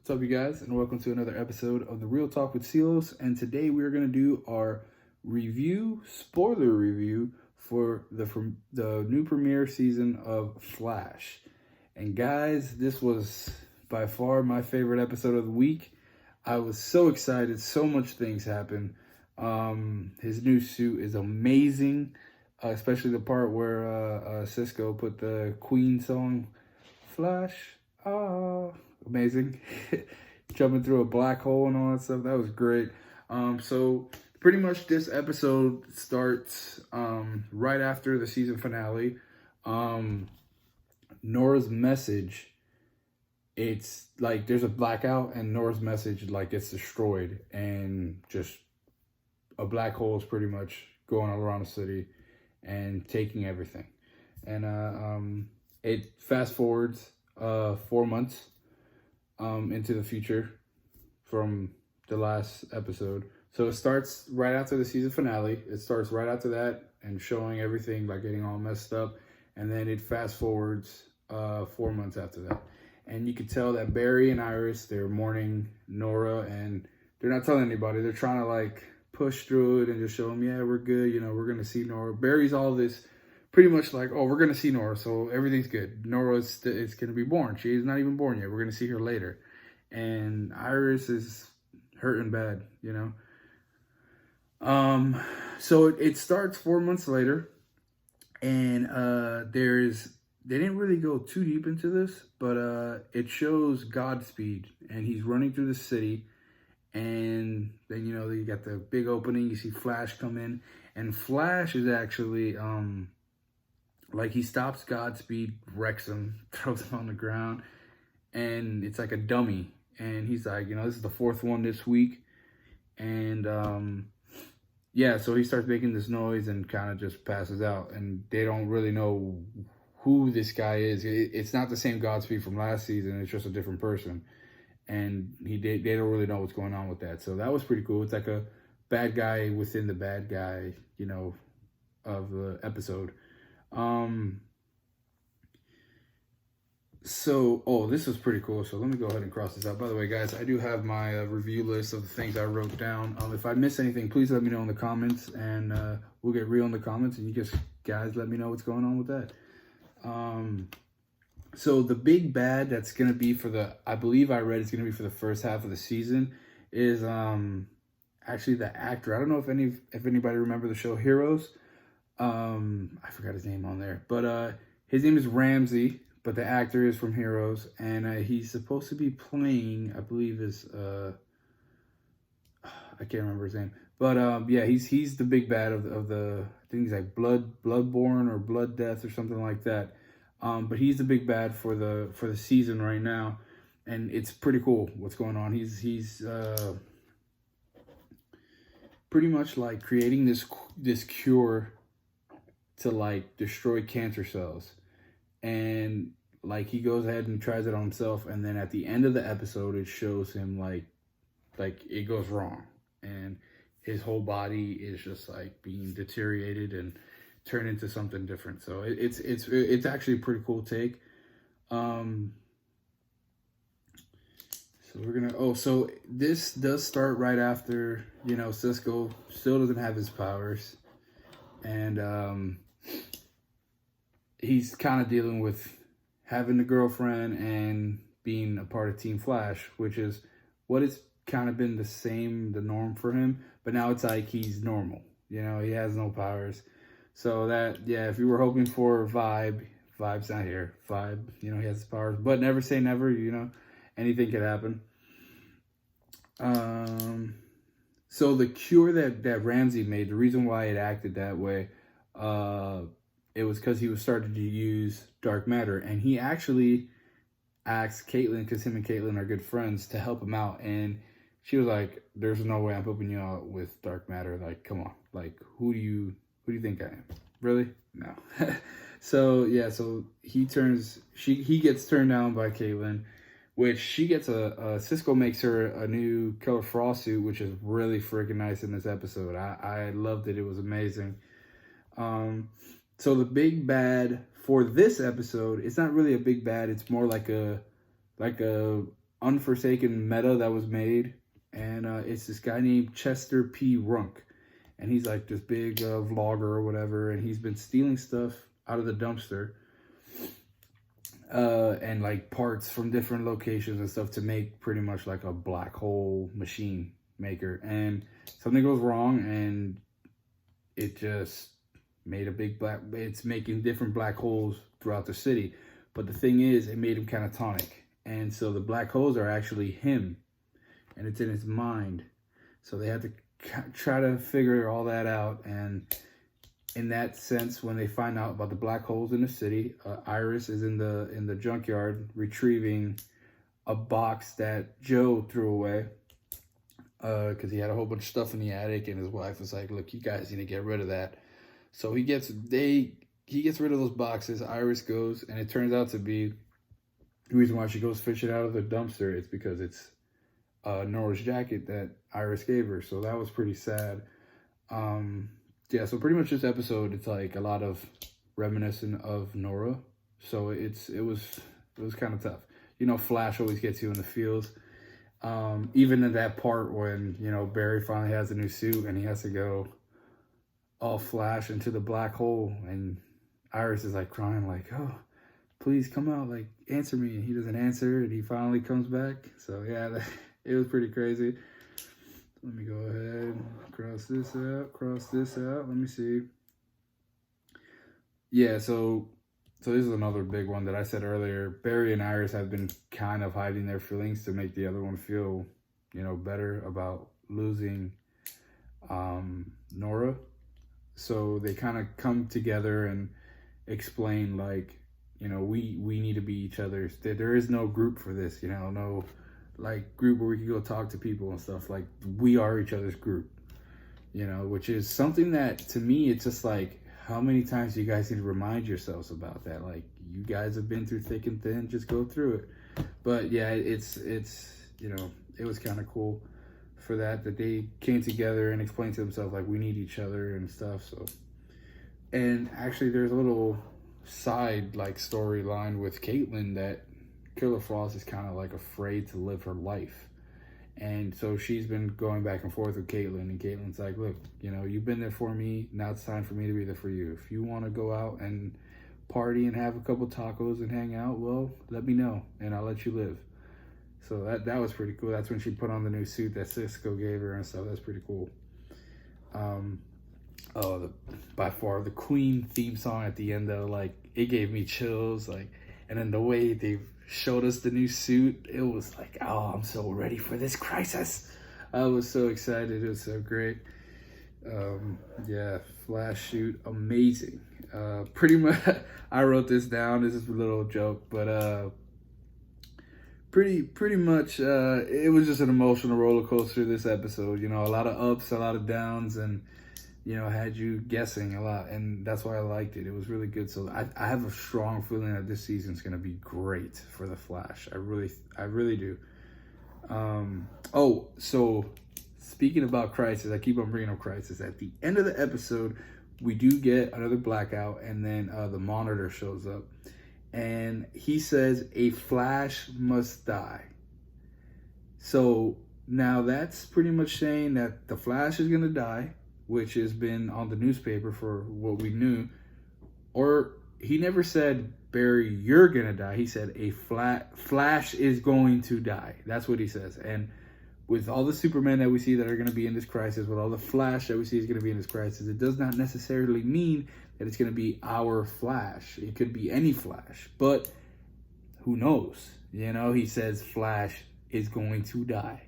What's up, you guys, and welcome to another episode of the Real Talk with Silos. And today we're gonna do our spoiler review for the new premiere season of Flash. And guys, this was by far my favorite episode of the week. I was so excited. So much things happened. His new suit is amazing, especially the part where Cisco put the Queen song, Flash. Ah, amazing. Jumping through a black hole and all that stuff. That was great. So pretty much this episode starts right after the season finale. Nora's message, it's like there's a blackout and Nora's message like gets destroyed, and just a black hole is pretty much going all around the city and taking everything. And it fast forwards 4 months into the future from the last episode. So it starts right after the season finale. It starts right after that and showing everything like getting all messed up. And then it fast forwards 4 months after that. And you could tell that Barry and Iris, they're mourning Nora, and they're not telling anybody. They're trying to like push through it and just show them, yeah, we're good. You know, we're going to see Nora. Barry's all this pretty much like, oh, we're going to see Nora, so everything's good. Nora is going to be born. She is not even born yet. We're going to see her later. And Iris is hurting bad, you know. So it starts 4 months later, and they didn't really go too deep into this, but it shows Godspeed, and he's running through the city, and then, you know, you got the big opening. You see Flash come in, and Flash is actually like, he stops Godspeed, wrecks him, throws him on the ground, and it's like a dummy. And he's like, you know, this is the fourth one this week. And yeah, so he starts making this noise and kind of just passes out. And they don't really know who this guy is. It's not the same Godspeed from last season. It's just a different person. And they don't really know what's going on with that. So that was pretty cool. It's like a bad guy within the bad guy, you know, of the episode. This was pretty cool. So let me go ahead and cross this out. By the way, guys, I do have my review list of the things I wrote down. If I miss anything, please let me know in the comments, and we'll get real in the comments, and you guys let me know what's going on with that. So the big bad that's going to be I believe I read it's going to be for the first half of the season is actually the actor. I don't know if anybody remember the show Heroes. I forgot his name on there, but his name is Ramsey, but the actor is from Heroes, and he's supposed to be playing, I believe I can't remember his name, but yeah, he's the big bad of the I think he's like Bloodborne or Blood Death or something like that. But he's the big bad for the season right now, and it's pretty cool what's going on. He's pretty much like creating this cure to like destroy cancer cells, and like he goes ahead and tries it on himself, and then at the end of the episode it shows him like it goes wrong, and his whole body is just like being deteriorated and turned into something different. So it's actually a pretty cool take. So so this does start right after, you know, Cisco still doesn't have his powers, and he's kind of dealing with having a girlfriend and being a part of Team Flash, which is what has kind of been the norm for him. But now it's like he's normal, you know, he has no powers. So that, yeah, if you were hoping for Vibe's not here. Vibe, you know, he has his powers, but never say never, you know, anything could happen. So the cure that Ramsey made, the reason why it acted that way, it was because he was starting to use dark matter, and he actually asked Caitlin, because him and Caitlin are good friends, to help him out, and she was like, "There's no way I'm helping you out with dark matter. Like, come on. Like, who do you think I am? Really? No." So yeah, so he gets turned down by Caitlin, which she gets Cisco makes her a new Killer Frost suit, which is really freaking nice in this episode. I loved it. It was amazing. So the big bad for this episode, it's not really a big bad. It's more like a unforsaken meta that was made, and it's this guy named Chester P. Runk, and he's like this big vlogger or whatever, and he's been stealing stuff out of the dumpster, and like parts from different locations and stuff to make pretty much like a black hole machine maker, and something goes wrong, and it just made a big it's making different black holes throughout the city. But the thing is, it made him catatonic. And so the black holes are actually him, and it's in his mind. So they had to try to figure all that out. And in that sense, when they find out about the black holes in the city, Iris is in the junkyard retrieving a box that Joe threw away, because he had a whole bunch of stuff in the attic, and his wife was like, "Look, you guys need to get rid of that." So he gets rid of those boxes. Iris goes, and it turns out to be the reason why she goes fishing out of the dumpster. It's because it's Nora's jacket that Iris gave her. So that was pretty sad. Yeah, so pretty much this episode, it's like a lot of reminiscent of Nora. So it was kind of tough. You know, Flash always gets you in the feels. Even in that part when, you know, Barry finally has a new suit and he has to go all Flash into the black hole, and Iris is like crying like, "Oh, please come out, like answer me." And he doesn't answer, and he finally comes back. So yeah, it was pretty crazy. Let me go ahead, cross this out. Let me see. Yeah, so this is another big one that I said earlier. Barry and Iris have been kind of hiding their feelings to make the other one feel, you know, better about losing Nora. So they kind of come together and explain, like, you know, we need to be each other's. There is no group for this, you know, no like group where we can go talk to people and stuff. Like, we are each other's group, you know, which is something that to me, it's just like, how many times do you guys need to remind yourselves about that? Like, you guys have been through thick and thin, just go through it. But yeah, it's you know, it was kind of cool for that they came together and explained to themselves, like, we need each other and stuff. So, and actually there's a little side like storyline with Caitlin that Killer Frost is kind of like afraid to live her life. And so she's been going back and forth with Caitlin, and Caitlin's like, "Look, you know, you've been there for me. Now it's time for me to be there for you. If you want to go out and party and have a couple tacos and hang out, well, let me know, and I'll let you live." So that was pretty cool. That's when she put on the new suit that Cisco gave her and stuff. That's pretty cool. By far the Queen theme song at the end, though, like, it gave me chills. Like, and then the way they showed us the new suit, it was like, oh, I'm so ready for this crisis. I was so excited. It was so great. Yeah, Flash shoot, amazing. Pretty much, I wrote this down. This is a little joke, but pretty much, it was just an emotional roller coaster this episode. You know, a lot of ups, a lot of downs, and, you know, had you guessing a lot, and that's why I liked it. It was really good. So I have a strong feeling that this season's going to be great for the Flash. I really do. Oh, so speaking about Crisis, I keep on bringing up Crisis. At the end of the episode, we do get another blackout, and then the Monitor shows up, and he says a Flash must die. So now that's pretty much saying that the Flash is going to die, which has been on the newspaper for what we knew. Or he never said, "Barry, you're gonna die." He said a Flash is going to die. That's what he says. And with all the Supermen that we see that are going to be in this crisis, with all the Flash that we see is going to be in this crisis, it does not necessarily mean that it's going to be our Flash. It could be any Flash, but who knows? You know, he says Flash is going to die.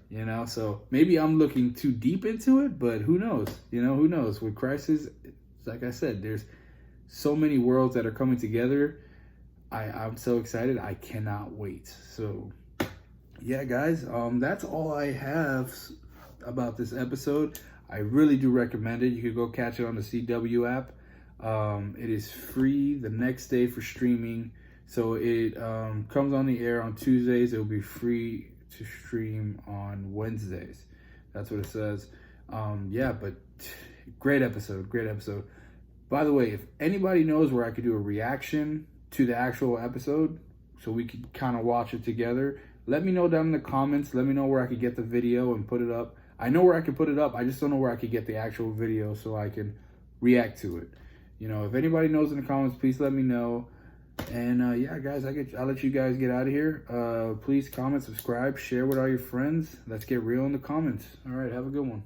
You know, so maybe I'm looking too deep into it, but who knows? You know, who knows? With Crisis, like I said, there's so many worlds that are coming together. I'm so excited. I cannot wait. So, yeah, guys, that's all I have about this episode. I really do recommend it. You could go catch it on the CW app. It is free the next day for streaming. So it comes on the air on Tuesdays. It will be free to stream on Wednesdays. That's what it says. Yeah, but great episode. By the way, if anybody knows where I could do a reaction to the actual episode so we could kind of watch it together, let me know down in the comments. Let me know where I could get the video and put it up. I know where I can put it up. I just don't know where I could get the actual video so I can react to it. You know, if anybody knows in the comments, please let me know. And yeah, guys, I'll let you guys get out of here. Please comment, subscribe, share with all your friends. Let's get real in the comments. All right, have a good one.